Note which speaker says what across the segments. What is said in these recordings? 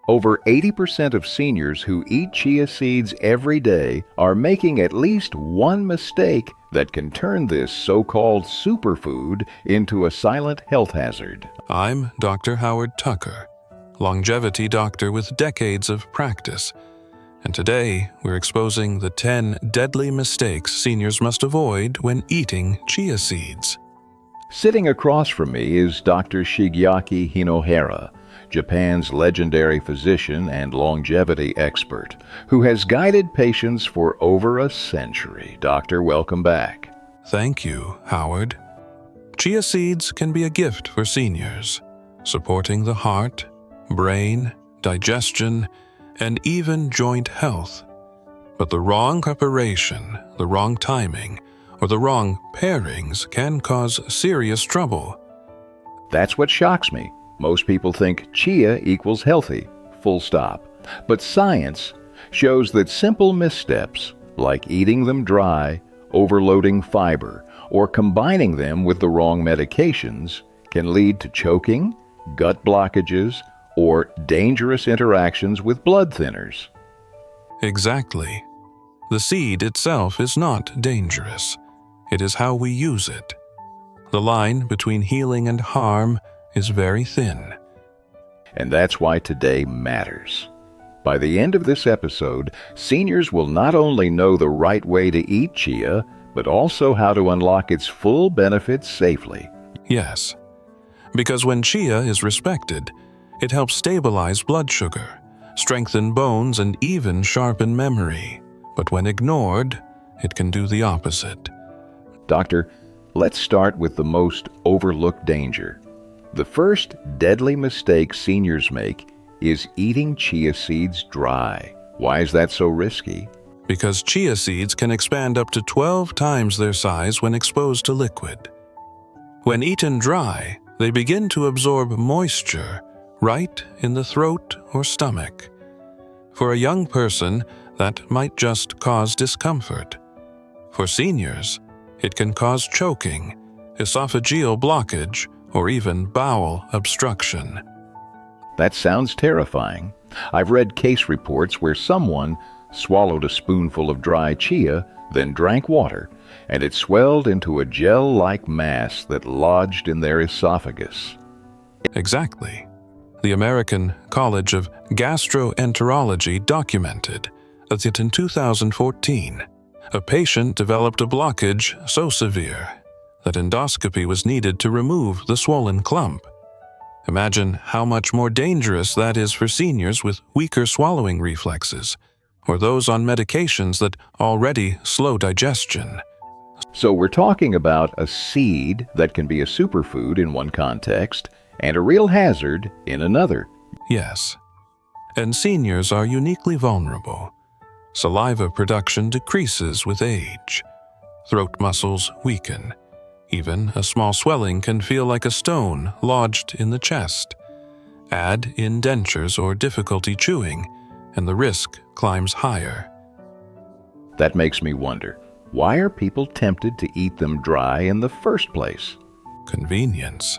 Speaker 1: Over 80% of seniors who eat chia seeds every day are making at least one mistake that can turn this so-called superfood into a silent health hazard.
Speaker 2: I'm Dr. Howard Tucker, longevity doctor with decades of practice, and today we're exposing the 10 deadly mistakes seniors must avoid when eating chia seeds.
Speaker 1: Sitting across from me is Dr. Shigyaki Hinohara, Japan's legendary physician and longevity expert, who has guided patients for over a century. Doctor, welcome back.
Speaker 2: Thank you, Howard. Chia seeds can be a gift for seniors, supporting the heart, brain, digestion, and even joint health. But the wrong preparation, the wrong timing, or the wrong pairings can cause serious trouble.
Speaker 1: That's what shocks me. Most people think chia equals healthy, full stop. But science shows that simple missteps, like eating them dry, overloading fiber, or combining them with the wrong medications, can lead to choking, gut blockages, or dangerous interactions with blood thinners.
Speaker 2: Exactly. The seed itself is not dangerous. It is how we use it. The line between healing and harm is very thin.
Speaker 1: And that's why today matters. By the end of this episode, seniors will not only know the right way to eat chia, but also how to unlock its full benefits safely.
Speaker 2: Yes, because when chia is respected, it helps stabilize blood sugar, strengthen bones, and even sharpen memory. But when ignored, it can do the opposite.
Speaker 1: Doctor, let's start with the most overlooked danger. The first deadly mistake seniors make is eating chia seeds dry. Why is that so risky?
Speaker 2: Because chia seeds can expand up to 12 times their size when exposed to liquid. When eaten dry, they begin to absorb moisture right in the throat or stomach. For a young person, that might just cause discomfort. For seniors, it can cause choking, esophageal blockage, or even bowel obstruction.
Speaker 1: That sounds terrifying. I've read case reports where someone swallowed a spoonful of dry chia, then drank water, and it swelled into a gel-like mass that lodged in their esophagus.
Speaker 2: Exactly. The American College of Gastroenterology documented that in 2014, a patient developed a blockage so severe that endoscopy was needed to remove the swollen clump. Imagine how much more dangerous that is for seniors with weaker swallowing reflexes, or those on medications that already slow digestion.
Speaker 1: So we're talking about a seed that can be a superfood in one context and a real hazard in another.
Speaker 2: Yes. And seniors are uniquely vulnerable. Saliva production decreases with age. Throat muscles weaken. Even a small swelling can feel like a stone lodged in the chest. Add in dentures or difficulty chewing, and the risk climbs higher.
Speaker 1: That makes me wonder, why are people tempted to eat them dry in the first place?
Speaker 2: Convenience.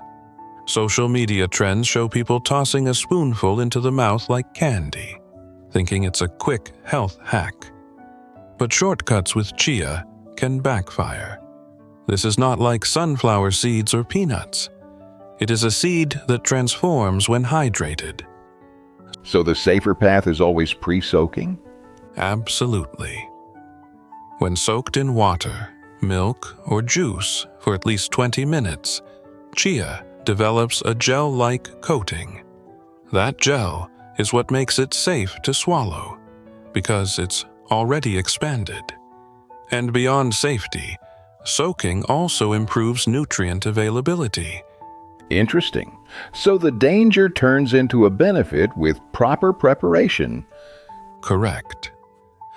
Speaker 2: Social media trends show people tossing a spoonful into the mouth like candy, thinking it's a quick health hack. But shortcuts with chia can backfire. This is not like sunflower seeds or peanuts. It is a seed that transforms when hydrated.
Speaker 1: So the safer path is always pre-soaking?
Speaker 2: Absolutely. When soaked in water, milk, or juice for at least 20 minutes, chia develops a gel-like coating. That gel is what makes it safe to swallow, because it's already expanded. And beyond safety, soaking also improves nutrient availability.
Speaker 1: Interesting. So the danger turns into a benefit with proper preparation.
Speaker 2: Correct.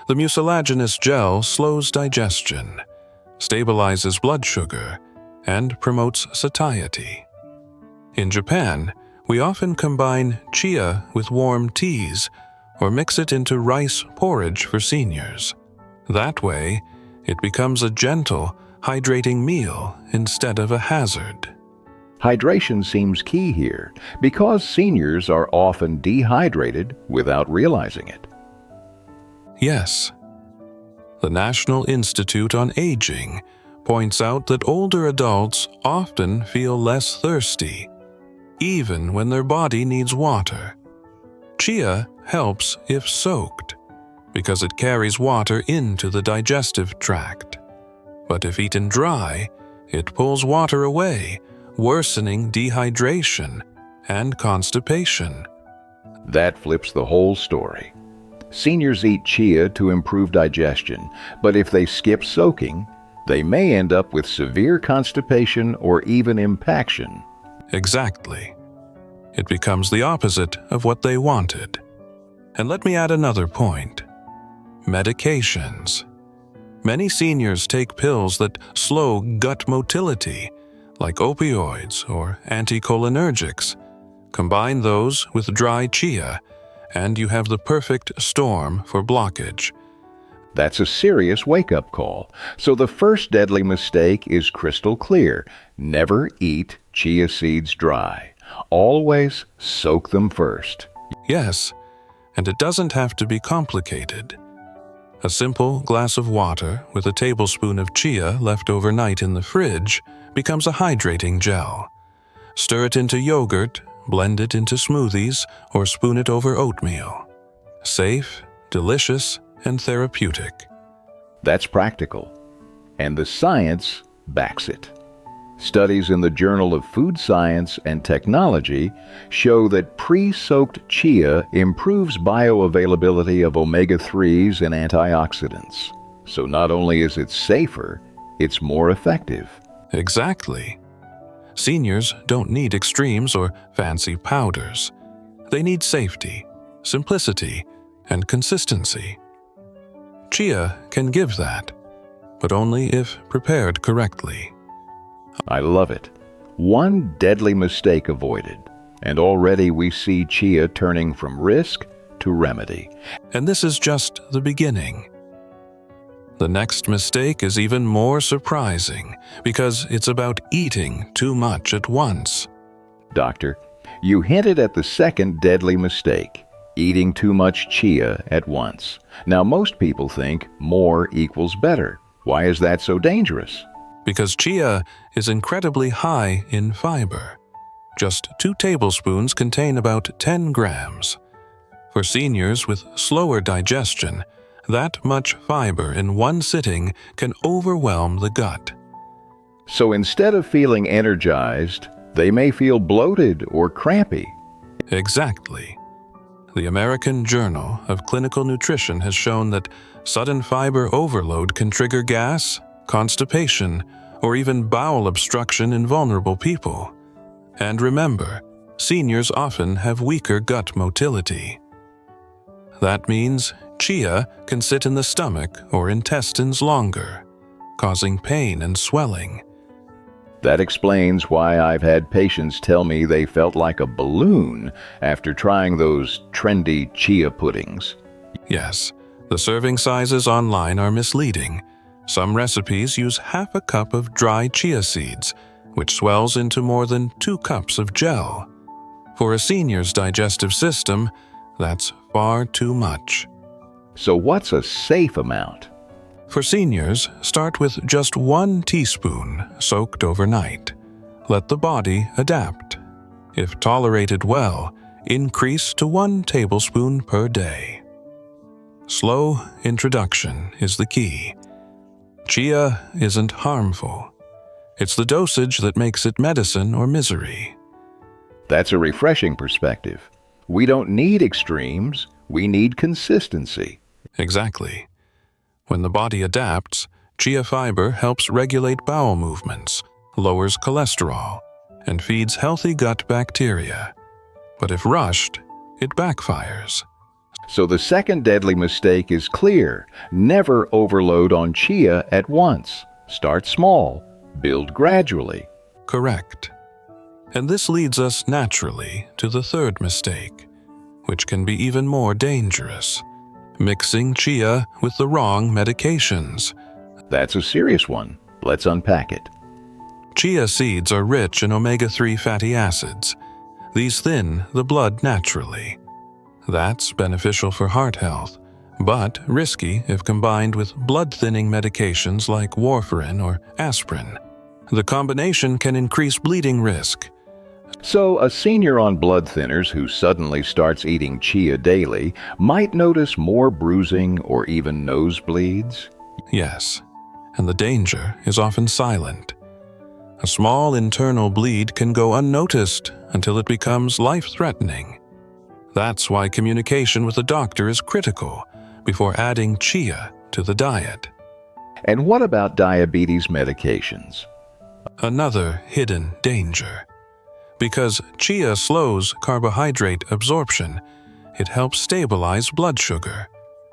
Speaker 2: The mucilaginous gel slows digestion, stabilizes blood sugar, and promotes satiety. In Japan, we often combine chia with warm teas or mix it into rice porridge for seniors. That way, it becomes a gentle, hydrating meal instead of a hazard.
Speaker 1: Hydration seems key here because seniors are often dehydrated without realizing it.
Speaker 2: Yes. The National Institute on Aging points out that older adults often feel less thirsty, even when their body needs water. Chia helps if soaked, because it carries water into the digestive tract. But if eaten dry, it pulls water away, worsening dehydration and constipation.
Speaker 1: That flips the whole story. Seniors eat chia to improve digestion, but if they skip soaking, they may end up with severe constipation or even impaction.
Speaker 2: Exactly. It becomes the opposite of what they wanted. And let me add another point. Medications. Many seniors take pills that slow gut motility, like opioids or anticholinergics. Combine those with dry chia, and you have the perfect storm for blockage.
Speaker 1: That's a serious wake-up call. So the first deadly mistake is crystal clear. Never eat chia seeds dry. Always soak them first.
Speaker 2: Yes, and it doesn't have to be complicated. A simple glass of water with a tablespoon of chia left overnight in the fridge becomes a hydrating gel. Stir it into yogurt, blend it into smoothies, or spoon it over oatmeal. Safe, delicious, and therapeutic.
Speaker 1: That's practical. And the science backs it. Studies in the Journal of Food Science and Technology show that pre-soaked chia improves bioavailability of omega-3s and antioxidants. So not only is it safer, it's more effective.
Speaker 2: Exactly. Seniors don't need extremes or fancy powders. They need safety, simplicity, and consistency. Chia can give that, but only if prepared correctly.
Speaker 1: I love it. One deadly mistake avoided, and already we see chia turning from risk to remedy.
Speaker 2: And this is just the beginning. The next mistake is even more surprising because it's about eating too much at once.
Speaker 1: Doctor, you hinted at the second deadly mistake, eating too much chia at once. Now most people think more equals better. Why is that so dangerous?
Speaker 2: Because chia is incredibly high in fiber. Just 2 tablespoons contain about 10 grams. For seniors with slower digestion, that much fiber in one sitting can overwhelm the gut.
Speaker 1: So instead of feeling energized, they may feel bloated or crampy.
Speaker 2: Exactly. The American Journal of Clinical Nutrition has shown that sudden fiber overload can trigger gas, constipation, or even bowel obstruction in vulnerable people. And remember, seniors often have weaker gut motility. That means chia can sit in the stomach or intestines longer, causing pain and swelling.
Speaker 1: That explains why I've had patients tell me they felt like a balloon after trying those trendy chia puddings.
Speaker 2: Yes, the serving sizes online are misleading. Some recipes use half a cup of dry chia seeds, which swells into more than 2 cups of gel. For a senior's digestive system, that's far too much.
Speaker 1: So what's a safe amount?
Speaker 2: For seniors, start with just 1 teaspoon soaked overnight. Let the body adapt. If tolerated well, increase to 1 tablespoon per day. Slow introduction is the key. Chia isn't harmful. It's the dosage that makes it medicine or misery.
Speaker 1: That's a refreshing perspective. We don't need extremes, we need consistency.
Speaker 2: Exactly. When the body adapts, chia fiber helps regulate bowel movements, lowers cholesterol, and feeds healthy gut bacteria. But if rushed, it backfires.
Speaker 1: So the second deadly mistake is clear. Never overload on chia at once. Start small. Build gradually.
Speaker 2: Correct. And this leads us naturally to the third mistake, which can be even more dangerous: mixing chia with the wrong medications.
Speaker 1: That's a serious one. Let's unpack it.
Speaker 2: Chia seeds are rich in omega-3 fatty acids. These thin the blood naturally. That's beneficial for heart health, but risky if combined with blood-thinning medications like warfarin or aspirin. The combination can increase bleeding risk.
Speaker 1: So, a senior on blood thinners who suddenly starts eating chia daily might notice more bruising or even nosebleeds?
Speaker 2: Yes, and the danger is often silent. A small internal bleed can go unnoticed until it becomes life-threatening. That's why communication with a doctor is critical before adding chia to the diet.
Speaker 1: And what about diabetes medications?
Speaker 2: Another hidden danger. Because chia slows carbohydrate absorption, it helps stabilize blood sugar.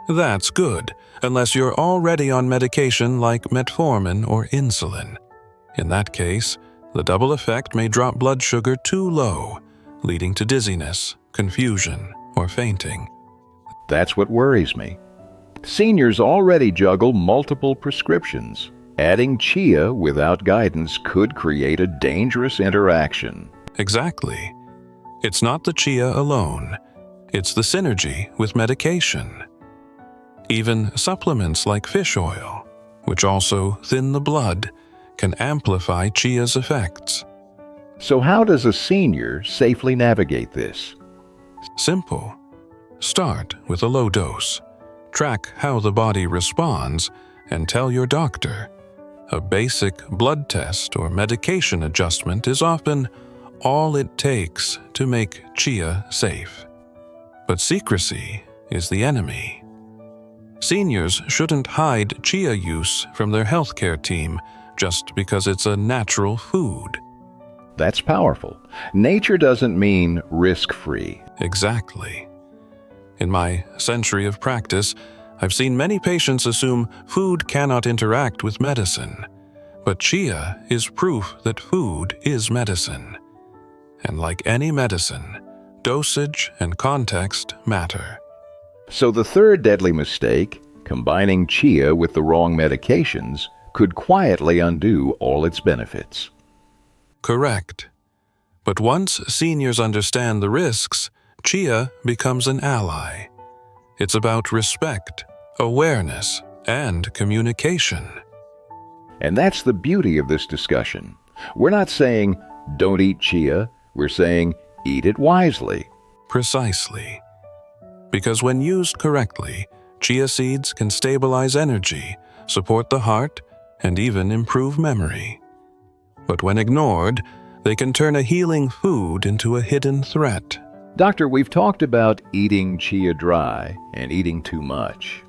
Speaker 2: That's good, unless you're already on medication like metformin or insulin. In that case, the double effect may drop blood sugar too low, leading to dizziness, confusion, or fainting.
Speaker 1: That's what worries me. Seniors already juggle multiple prescriptions. Adding chia without guidance could create a dangerous interaction.
Speaker 2: Exactly. It's not the chia alone. It's the synergy with medication. Even supplements like fish oil, which also thin the blood, can amplify chia's effects.
Speaker 1: So how does a senior safely navigate this?
Speaker 2: Simple. Start with a low dose. Track how the body responds and tell your doctor. A basic blood test or medication adjustment is often all it takes to make chia safe. But secrecy is the enemy. Seniors shouldn't hide chia use from their healthcare team just because it's a natural food.
Speaker 1: That's powerful. Nature doesn't mean risk-free.
Speaker 2: Exactly. In my century of practice, I've seen many patients assume food cannot interact with medicine. But chia is proof that food is medicine. And like any medicine, dosage and context matter.
Speaker 1: So the third deadly mistake, combining chia with the wrong medications, could quietly undo all its benefits.
Speaker 2: Correct. But once seniors understand the risks, chia becomes an ally. It's about respect, awareness, and communication.
Speaker 1: And that's the beauty of this discussion. We're not saying, don't eat chia. We're saying, eat it wisely.
Speaker 2: Precisely. Because when used correctly, chia seeds can stabilize energy, support the heart, and even improve memory. But when ignored, they can turn a healing food into a hidden threat.
Speaker 1: Doctor, we've talked about eating chia dry and eating too much.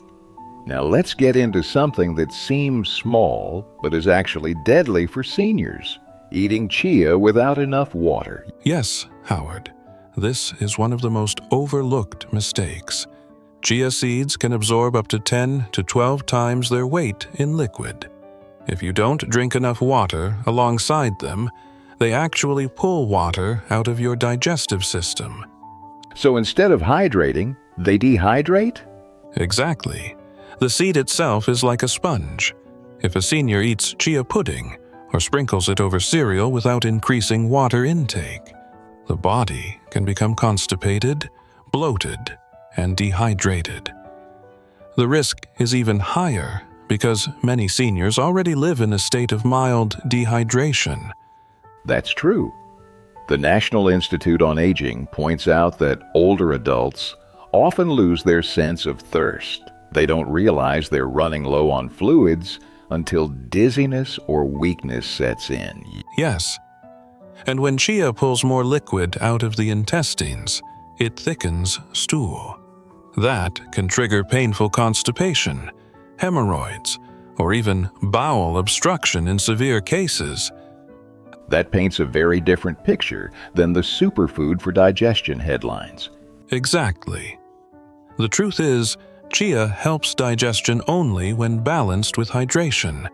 Speaker 1: Now let's get into something that seems small, but is actually deadly for seniors. Eating chia without enough water.
Speaker 2: Yes, Howard. This is one of the most overlooked mistakes. Chia seeds can absorb up to 10 to 12 times their weight in liquid. If you don't drink enough water alongside them, they actually pull water out of your digestive system.
Speaker 1: So instead of hydrating, they dehydrate?
Speaker 2: Exactly. The seed itself is like a sponge. If a senior eats chia pudding or sprinkles it over cereal without increasing water intake, the body can become constipated, bloated, and dehydrated. The risk is even higher because many seniors already live in a state of mild dehydration.
Speaker 1: That's true. The National Institute on Aging points out that older adults often lose their sense of thirst. They don't realize they're running low on fluids until dizziness or weakness sets in.
Speaker 2: Yes. And when chia pulls more liquid out of the intestines, it thickens stool. That can trigger painful constipation, hemorrhoids, or even bowel obstruction in severe cases.
Speaker 1: That paints a very different picture than the superfood for digestion headlines.
Speaker 2: Exactly. The truth is, chia helps digestion only when balanced with hydration.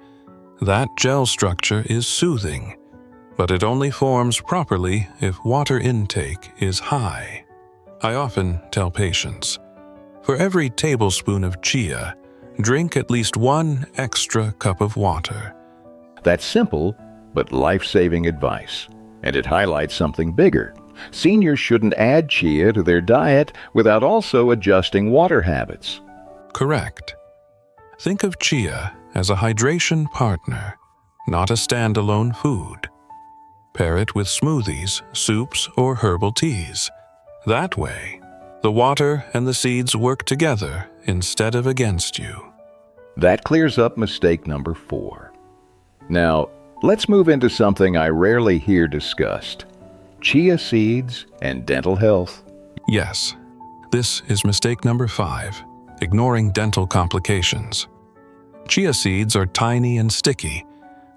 Speaker 2: That gel structure is soothing, but it only forms properly if water intake is high. I often tell patients, for every tablespoon of chia, drink at least 1 extra cup of water.
Speaker 1: That's simple, but life-saving advice. And it highlights something bigger. Seniors shouldn't add chia to their diet without also adjusting water habits.
Speaker 2: Correct. Think of chia as a hydration partner, not a standalone food. Pair it with smoothies, soups, or herbal teas. That way, the water and the seeds work together instead of against you.
Speaker 1: That clears up mistake number 4. Now, let's move into something I rarely hear discussed: chia seeds and dental health.
Speaker 2: Yes, this is mistake number 5, ignoring dental complications. Chia seeds are tiny and sticky.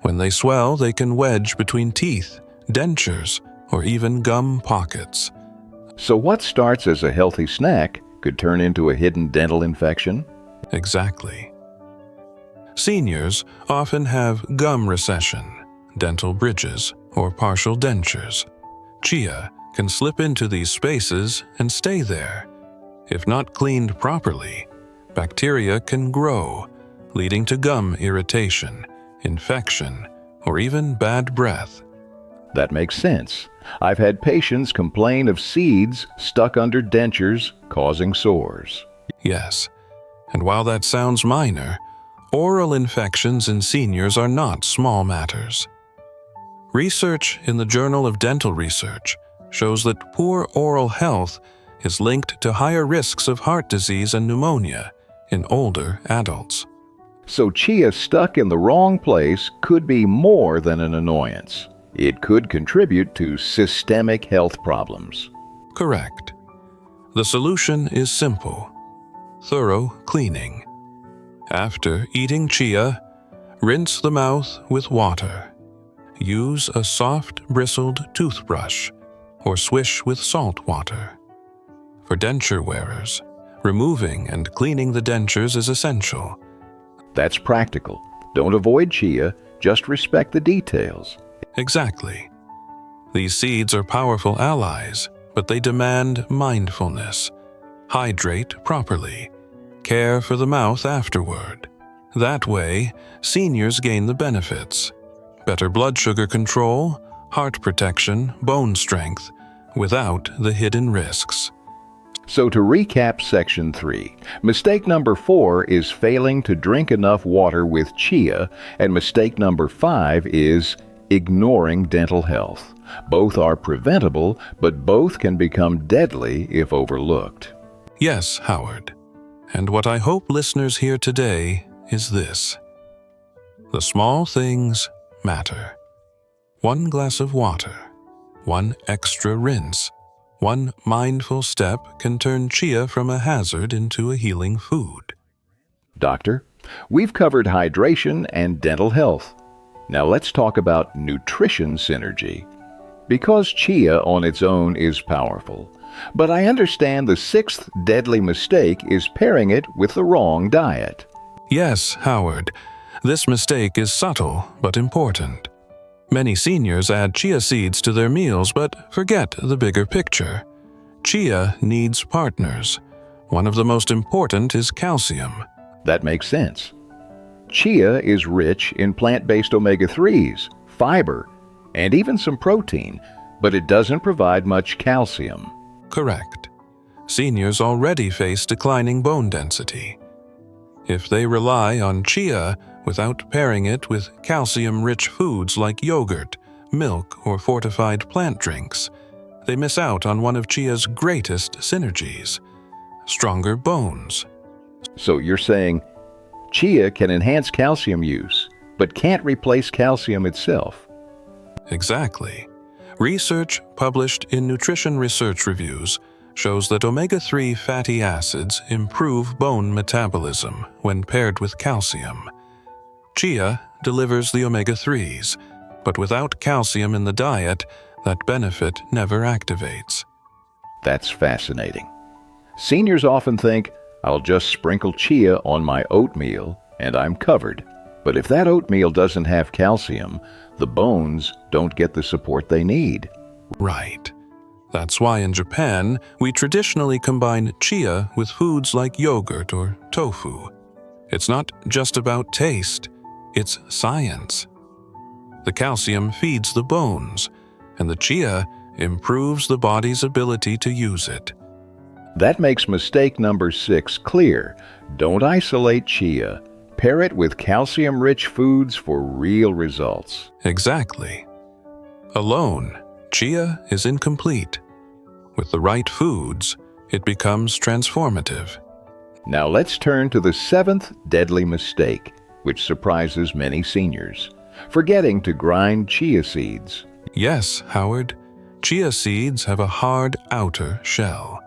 Speaker 2: When they swell, they can wedge between teeth, dentures, or even gum pockets.
Speaker 1: So what starts as a healthy snack could turn into a hidden dental infection?
Speaker 2: Exactly. Seniors often have gum recession, dental bridges, or partial dentures. Chia can slip into these spaces and stay there. If not cleaned properly, bacteria can grow, leading to gum irritation, infection, or even bad breath.
Speaker 1: That makes sense. I've had patients complain of seeds stuck under dentures, causing sores.
Speaker 2: Yes, and while that sounds minor, oral infections in seniors are not small matters. Research in the Journal of Dental Research shows that poor oral health is linked to higher risks of heart disease and pneumonia in older adults.
Speaker 1: So chia stuck in the wrong place could be more than an annoyance. It could contribute to systemic health problems.
Speaker 2: Correct. The solution is simple: thorough cleaning. After eating chia, rinse the mouth with water. Use a soft, bristled toothbrush or swish with salt water. For denture wearers, removing and cleaning the dentures is essential.
Speaker 1: That's practical. Don't avoid chia, just respect the details.
Speaker 2: Exactly. These seeds are powerful allies, but they demand mindfulness. Hydrate properly. Care for the mouth afterward. That way, seniors gain the benefits: better blood sugar control, heart protection, bone strength, without the hidden risks.
Speaker 1: So to recap section 3, mistake number 4 is failing to drink enough water with chia, and mistake number 5 is ignoring dental health. Both are preventable, but both can become deadly if overlooked.
Speaker 2: Yes, Howard. And what I hope listeners hear today is this: the small things matter. 1 glass of water, 1 extra rinse, 1 mindful step can turn chia from a hazard into a healing food.
Speaker 1: Doctor, we've covered hydration and dental health. Now let's talk about nutrition synergy. Because chia on its own is powerful, but I understand the 6th deadly mistake is pairing it with the wrong diet.
Speaker 2: Yes, Howard. This mistake is subtle but important. Many seniors add chia seeds to their meals but forget the bigger picture. Chia needs partners. One of the most important is calcium.
Speaker 1: That makes sense. Chia is rich in plant-based omega-3s, fiber, and even some protein, but it doesn't provide much calcium.
Speaker 2: Correct. Seniors already face declining bone density. If they rely on chia without pairing it with calcium-rich foods like yogurt, milk, or fortified plant drinks, they miss out on one of chia's greatest synergies: stronger bones.
Speaker 1: So you're saying chia can enhance calcium use, but can't replace calcium itself?
Speaker 2: Exactly. Research published in Nutrition Research Reviews shows that omega-3 fatty acids improve bone metabolism when paired with calcium. Chia delivers the omega-3s, but without calcium in the diet, that benefit never activates.
Speaker 1: That's fascinating. Seniors often think, I'll just sprinkle chia on my oatmeal and I'm covered. But if that oatmeal doesn't have calcium, the bones don't get the support they need.
Speaker 2: Right. That's why in Japan, we traditionally combine chia with foods like yogurt or tofu. It's not just about taste, it's science. The calcium feeds the bones, and the chia improves the body's ability to use it.
Speaker 1: That makes mistake number 6 clear. Don't isolate chia. Pair it with calcium-rich foods for real results.
Speaker 2: Exactly. Alone, chia is incomplete. With the right foods, it becomes transformative.
Speaker 1: Now let's turn to the 7th deadly mistake, which surprises many seniors: forgetting to grind chia seeds.
Speaker 2: Yes, Howard, chia seeds have a hard outer shell.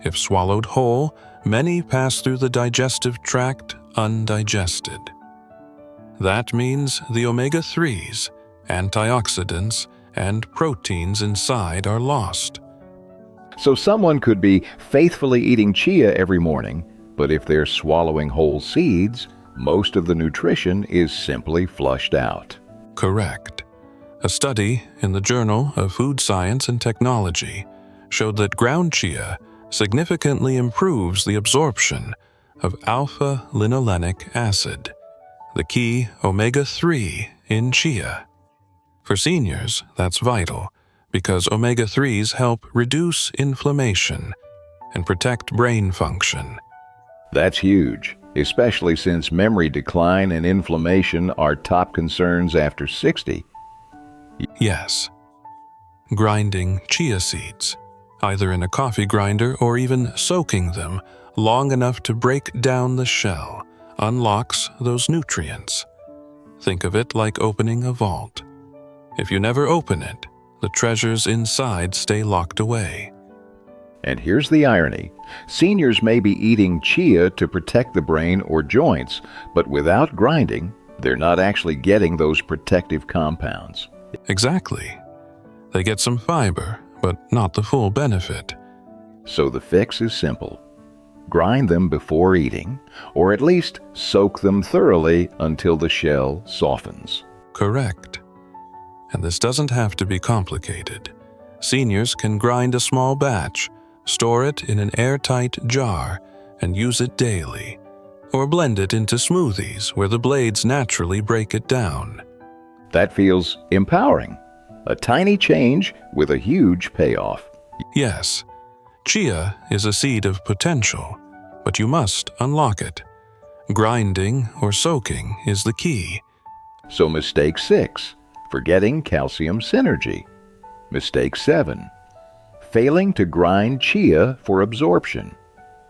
Speaker 2: If swallowed whole, many pass through the digestive tract undigested. That means the omega-3s, antioxidants, and proteins inside are lost.
Speaker 1: So someone could be faithfully eating chia every morning, but if they're swallowing whole seeds, most of the nutrition is simply flushed out.
Speaker 2: Correct. A study in the Journal of Food Science and Technology showed that ground chia significantly improves the absorption of alpha-linolenic acid, the key omega-3 in chia. For seniors, that's vital because omega-3s help reduce inflammation and protect brain function.
Speaker 1: That's huge, especially since memory decline and inflammation are top concerns after 60.
Speaker 2: Yes. Grinding chia seeds, either in a coffee grinder or even soaking them long enough to break down the shell, unlocks those nutrients. Think of it like opening a vault. If you never open it, the treasures inside stay locked away.
Speaker 1: And here's the irony. Seniors may be eating chia to protect the brain or joints, but without grinding, they're not actually getting those protective compounds.
Speaker 2: Exactly. They get some fiber, but not the full benefit.
Speaker 1: So the fix is simple. Grind them before eating, or at least soak them thoroughly until the shell softens.
Speaker 2: Correct. And this doesn't have to be complicated. Seniors can grind a small batch, store it in an airtight jar, and use it daily, or blend it into smoothies where the blades naturally break it down.
Speaker 1: That feels empowering. A tiny change with a huge payoff.
Speaker 2: Yes, chia is a seed of potential, but you must unlock it. Grinding or soaking is the key.
Speaker 1: So mistake 6, forgetting calcium synergy. Mistake 7, failing to grind chia for absorption.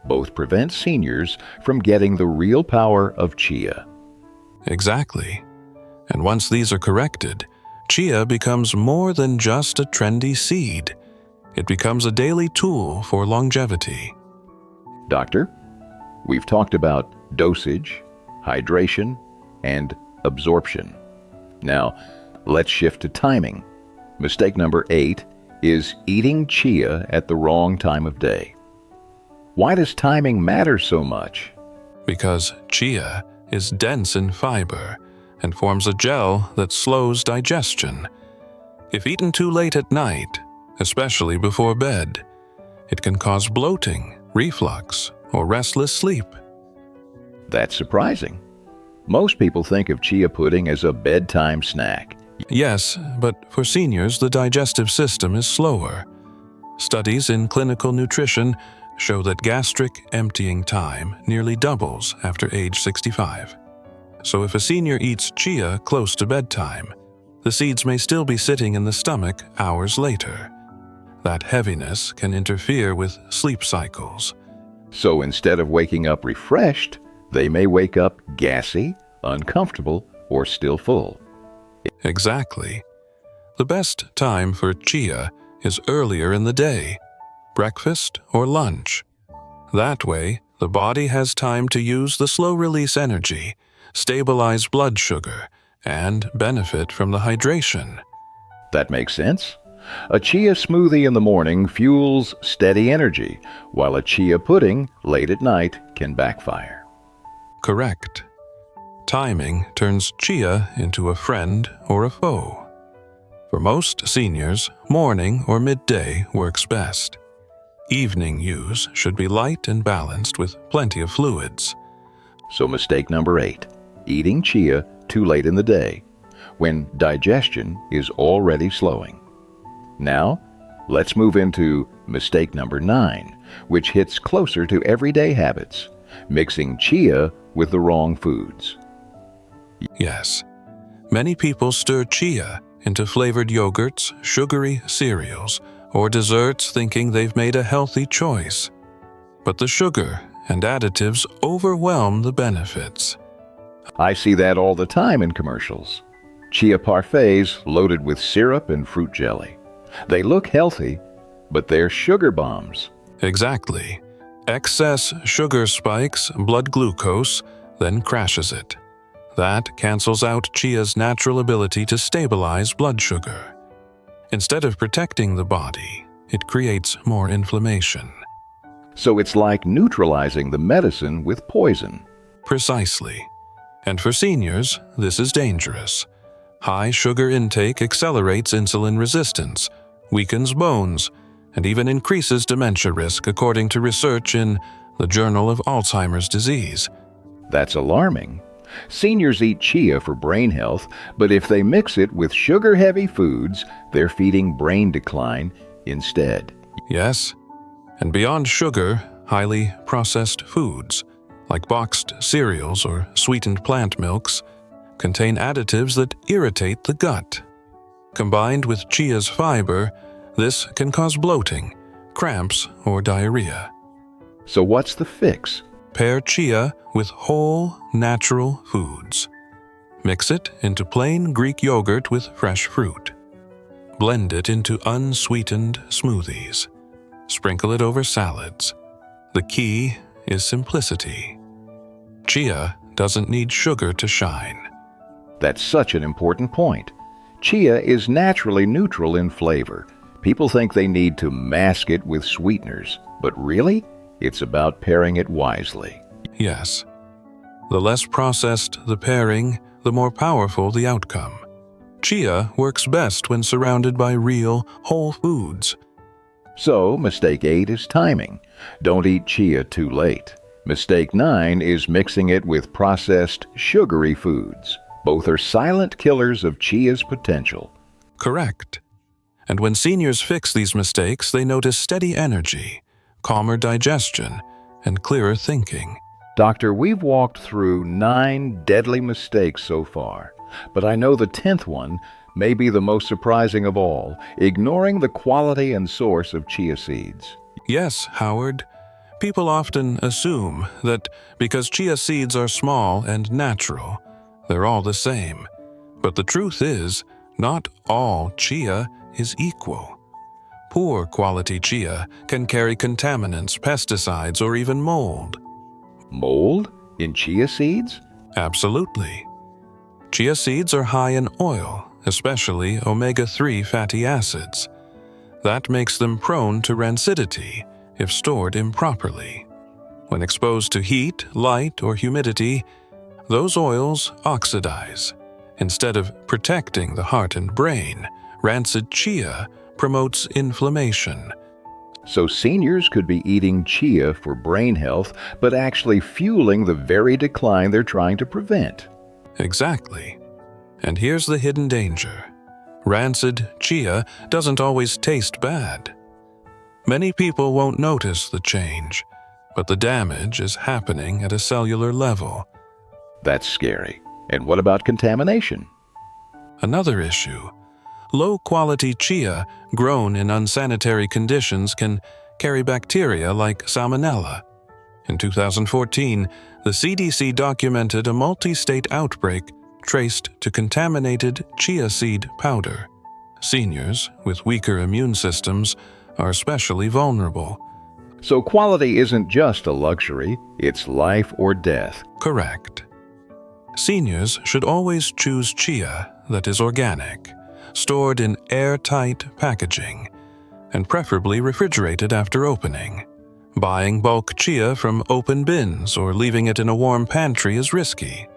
Speaker 1: Both prevent seniors from getting the real power of chia.
Speaker 2: Exactly. And once these are corrected, chia becomes more than just a trendy seed. It becomes a daily tool for longevity.
Speaker 1: Doctor, we've talked about dosage, hydration, and absorption. Now, let's shift to timing. Mistake number 8 is eating chia at the wrong time of day. Why does timing matter so much?
Speaker 2: Because chia is dense in fiber and forms a gel that slows digestion. If eaten too late at night, especially before bed, it can cause bloating, reflux, or restless sleep.
Speaker 1: That's surprising. Most people think of chia pudding as a bedtime snack.
Speaker 2: Yes, but for seniors, the digestive system is slower. Studies in clinical nutrition show that gastric emptying time nearly doubles after age 65. So if a senior eats chia close to bedtime, the seeds may still be sitting in the stomach hours later. That heaviness can interfere with sleep cycles.
Speaker 1: So instead of waking up refreshed, they may wake up gassy, uncomfortable, or still full.
Speaker 2: Exactly. The best time for chia is earlier in the day, breakfast or lunch. That way, the body has time to use the slow-release energy, stabilize blood sugar, and benefit from the hydration.
Speaker 1: That makes sense. A chia smoothie in the morning fuels steady energy, while a chia pudding late at night can backfire.
Speaker 2: Correct. Timing turns chia into a friend or a foe. For most seniors, morning or midday works best. Evening use should be light and balanced with plenty of fluids.
Speaker 1: So mistake number 8, eating chia too late in the day. when digestion is already slowing. Now, let's move into mistake number 9, which hits closer to everyday habits, mixing chia with the wrong foods.
Speaker 2: Yes, many people stir chia into flavored yogurts, sugary cereals, or desserts thinking they've made a healthy choice. But the sugar and additives overwhelm the benefits.
Speaker 1: I see that all the time in commercials. Chia parfaits loaded with syrup and fruit jelly. They look healthy, but they're sugar bombs.
Speaker 2: Exactly. Excess sugar spikes blood glucose, then crashes it. That cancels out chia's natural ability to stabilize blood sugar. Instead of protecting the body, it creates more inflammation.
Speaker 1: So it's like neutralizing the medicine with poison.
Speaker 2: Precisely. And for seniors, this is dangerous. High sugar intake accelerates insulin resistance, weakens bones, and even increases dementia risk according to research in the Journal of Alzheimer's Disease.
Speaker 1: That's alarming. Seniors eat chia for brain health, but if they mix it with sugar-heavy foods, they're feeding brain decline instead.
Speaker 2: Yes, and beyond sugar, highly processed foods, like boxed cereals or sweetened plant milks, contain additives that irritate the gut. Combined with chia's fiber, this can cause bloating, cramps, or diarrhea.
Speaker 1: So what's the fix?
Speaker 2: Pair chia with whole, natural foods. Mix it into plain Greek yogurt with fresh fruit. Blend it into unsweetened smoothies. Sprinkle it over salads. The key is simplicity. Chia doesn't need sugar to shine.
Speaker 1: That's such an important point. Chia is naturally neutral in flavor. People think they need to mask it with sweeteners, but really, it's about pairing it wisely.
Speaker 2: Yes. The less processed the pairing, the more powerful the outcome. Chia works best when surrounded by real, whole foods.
Speaker 1: So, mistake 8 is timing. Don't eat chia too late. Mistake 9 is mixing it with processed, sugary foods. Both are silent killers of chia's potential.
Speaker 2: Correct. And when seniors fix these mistakes, they notice steady energy, calmer digestion, and clearer thinking.
Speaker 1: Doctor, we've walked through 9 deadly mistakes so far, but I know the 10th one may be the most surprising of all, ignoring the quality and source of chia seeds.
Speaker 2: Yes, Howard. People often assume that because chia seeds are small and natural, they're all the same. But the truth is, not all chia is equal. Poor quality chia can carry contaminants, pesticides, or even mold.
Speaker 1: Mold in chia seeds?
Speaker 2: Absolutely. Chia seeds are high in oil, especially omega-3 fatty acids. That makes them prone to rancidity if stored improperly. When exposed to heat, light, or humidity, those oils oxidize. Instead of protecting the heart and brain, rancid chia promotes inflammation.
Speaker 1: So seniors could be eating chia for brain health, but actually fueling the very decline they're trying to prevent.
Speaker 2: Exactly. And here's the hidden danger. Rancid chia doesn't always taste bad. Many people won't notice the change, but the damage is happening at a cellular level.
Speaker 1: That's scary. And what about contamination?
Speaker 2: Another issue. Low-quality chia grown in unsanitary conditions can carry bacteria like Salmonella. In 2014, the CDC documented a multi-state outbreak traced to contaminated chia seed powder. Seniors with weaker immune systems are especially vulnerable.
Speaker 1: So quality isn't just a luxury, it's life or death.
Speaker 2: Correct. Seniors should always choose chia that is organic, stored in airtight packaging, and preferably refrigerated after opening. Buying bulk chia from open bins or leaving it in a warm pantry is risky.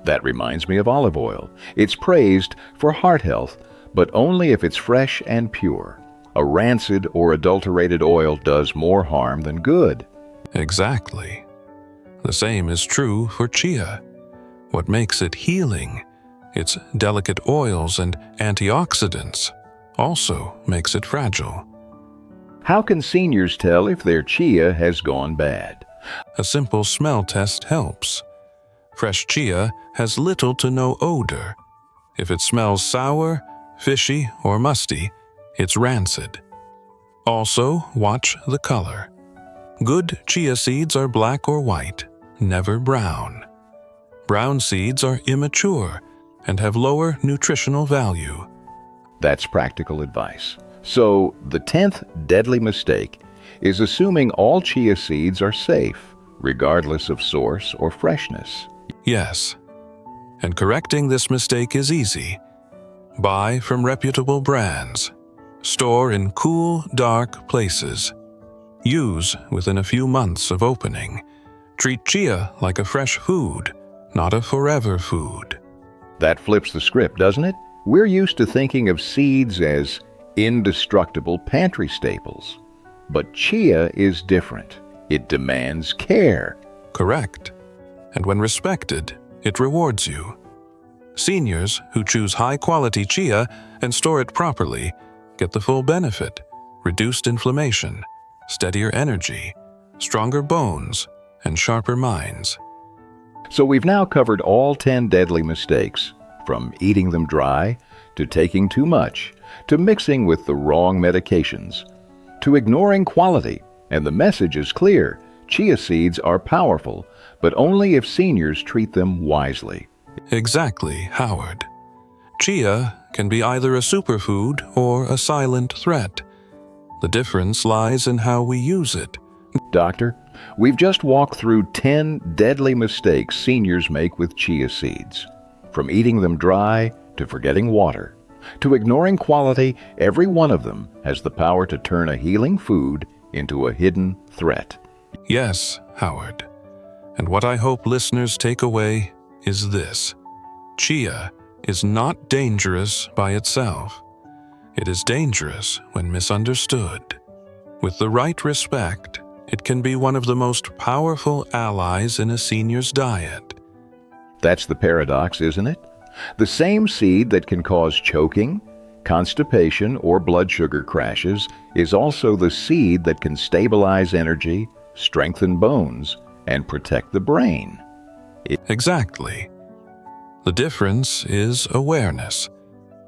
Speaker 1: That reminds me of olive oil. It's praised for heart health, but only if it's fresh and pure. A rancid or adulterated oil does more harm than good.
Speaker 2: Exactly. The same is true for chia. What makes it healing Its delicate oils and antioxidants also makes it fragile.
Speaker 1: How can seniors tell if their chia has gone bad?
Speaker 2: A simple smell test helps. Fresh chia has little to no odor. If it smells sour, fishy, or musty, it's rancid. Also, watch the color. Good chia seeds are black or white, never brown. Brown seeds are immature and have lower nutritional value.
Speaker 1: That's practical advice. So, the 10th deadly mistake is assuming all chia seeds are safe, regardless of source or freshness.
Speaker 2: Yes, and correcting this mistake is easy. Buy from reputable brands. Store in cool, dark places. Use within a few months of opening. Treat chia like a fresh food, not a forever food.
Speaker 1: That flips the script, doesn't it? We're used to thinking of seeds as indestructible pantry staples. But chia is different. It demands care.
Speaker 2: Correct. And when respected, it rewards you. Seniors who choose high-quality chia and store it properly get the full benefit: reduced inflammation, steadier energy, stronger bones, and sharper minds.
Speaker 1: So we've now covered all 10 deadly mistakes, from eating them dry, to taking too much, to mixing with the wrong medications, to ignoring quality. And the message is clear: chia seeds are powerful, but only if seniors treat them wisely.
Speaker 2: Exactly, Howard. Chia can be either a superfood or a silent threat. The difference lies in how we use it.
Speaker 1: Doctor, we've just walked through 10 deadly mistakes seniors make with chia seeds. From eating them dry, to forgetting water, to ignoring quality, every one of them has the power to turn a healing food into a hidden threat.
Speaker 2: Yes, Howard. And what I hope listeners take away is this: chia is not dangerous by itself. It is dangerous when misunderstood. With the right respect, it can be one of the most powerful allies in a senior's diet.
Speaker 1: That's the paradox, isn't it? The same seed that can cause choking, constipation, or blood sugar crashes is also the seed that can stabilize energy, strengthen bones, and protect the brain.
Speaker 2: Exactly. The difference is awareness.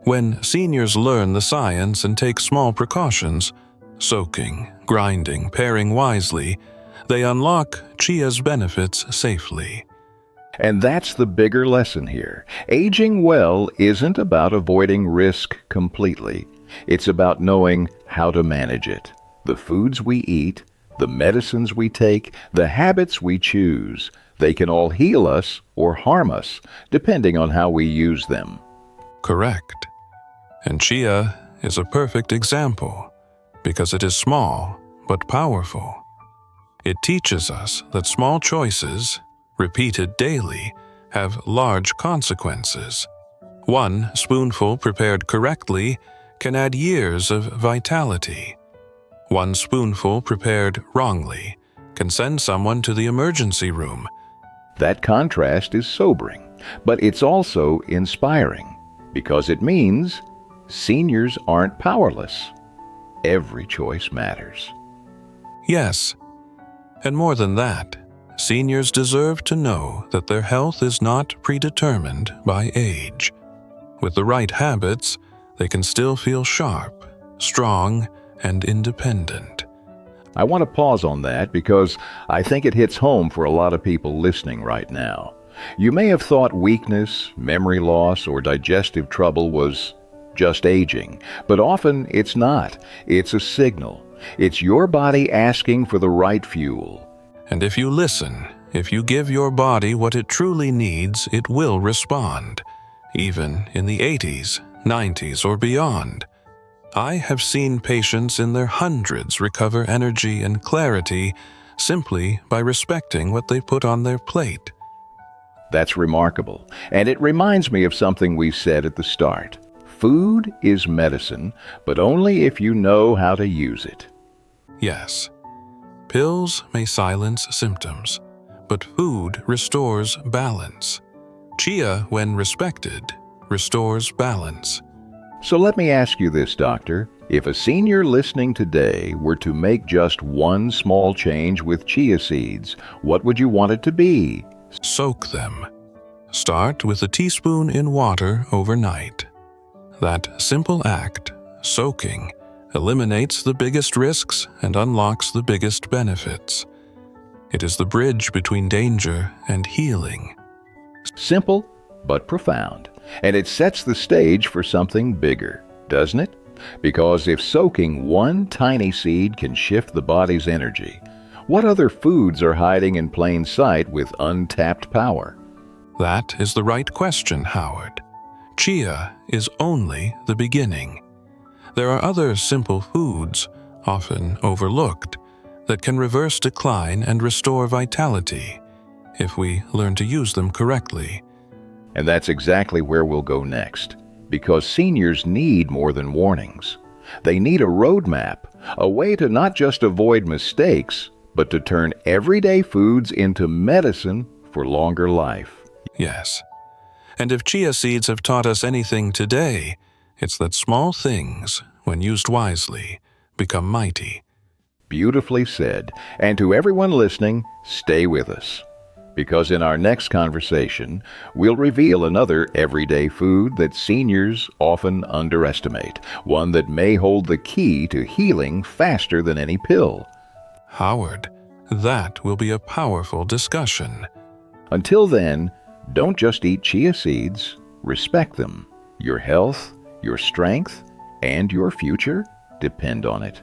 Speaker 2: When seniors learn the science and take small precautions, soaking, grinding, pairing wisely, they unlock chia's benefits safely.
Speaker 1: And that's the bigger lesson here. Aging well isn't about avoiding risk completely. It's about knowing how to manage it. The foods we eat, the medicines we take, the habits we choose, they can all heal us or harm us, depending on how we use them.
Speaker 2: Correct. And chia is a perfect example, because it is small but powerful. It teaches us that small choices, repeated daily, have large consequences. One spoonful prepared correctly can add years of vitality. One spoonful prepared wrongly can send someone to the emergency room.
Speaker 1: That contrast is sobering, but it's also inspiring, because it means seniors aren't powerless. Every choice matters.
Speaker 2: Yes, and more than that, seniors deserve to know that their health is not predetermined by age. With the right habits, they can still feel sharp, strong, and independent.
Speaker 1: I want to pause on that because I think it hits home for a lot of people listening right now. You may have thought weakness, memory loss, or digestive trouble was just aging, but often it's not. It's a signal. It's your body asking for the right fuel.
Speaker 2: And if you listen, if you give your body what it truly needs, it will respond, even in the 80s, 90s, or beyond. I have seen patients in their hundreds recover energy and clarity simply by respecting what they put on their plate.
Speaker 1: That's remarkable, and it reminds me of something we said at the start. Food is medicine, but only if you know how to use it.
Speaker 2: Yes, pills may silence symptoms, but food restores balance. Chia, when respected, restores balance.
Speaker 1: So let me ask you this, Doctor. If a senior listening today were to make just one small change with chia seeds, what would you want it to be?
Speaker 2: Soak them. Start with a teaspoon in water overnight. That simple act, soaking, eliminates the biggest risks and unlocks the biggest benefits. It is the bridge between danger and healing.
Speaker 1: Simple, but profound. And it sets the stage for something bigger, doesn't it? Because if soaking one tiny seed can shift the body's energy, what other foods are hiding in plain sight with untapped power?
Speaker 2: That is the right question, Howard. Chia is only the beginning. There are other simple foods, often overlooked, that can reverse decline and restore vitality if we learn to use them correctly.
Speaker 1: And that's exactly where we'll go next, because seniors need more than warnings. They need a roadmap, a way to not just avoid mistakes, but to turn everyday foods into medicine for longer life.
Speaker 2: Yes. And if chia seeds have taught us anything today, it's that small things, when used wisely, become mighty.
Speaker 1: Beautifully said. And to everyone listening, stay with us. Because in our next conversation, we'll reveal another everyday food that seniors often underestimate, one that may hold the key to healing faster than any pill.
Speaker 2: Howard, that will be a powerful discussion.
Speaker 1: Until then, don't just eat chia seeds, respect them. Your health, your strength, and your future depend on it.